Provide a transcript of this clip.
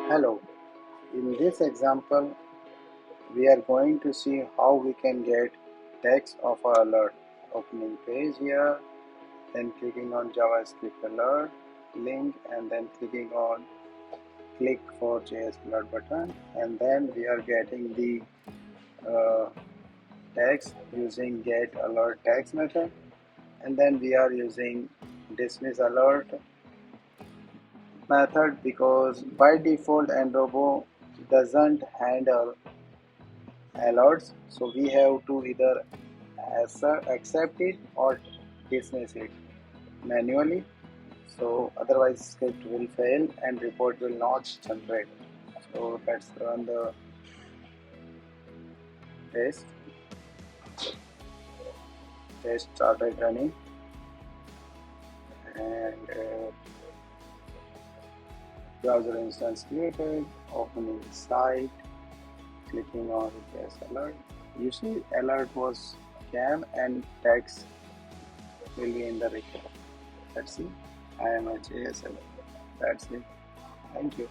Hello, in this example we are going to see how we can get text of our alert. Opening page here, then clicking on JavaScript alert link and then clicking on click for JS alert button, and then we are getting the uh, text using get alert text method, and then we are using dismiss alert method because by default nRoBo doesn't handle alerts, so we have to either accept it or dismiss it manually, so otherwise script will fail and report will not generate. So let's run the test. Test started running, and browser instance created, opening site, clicking on yes alert. You see alert was cam and text will be in the record. Let's see. I am a JS alert. That's it. Thank you.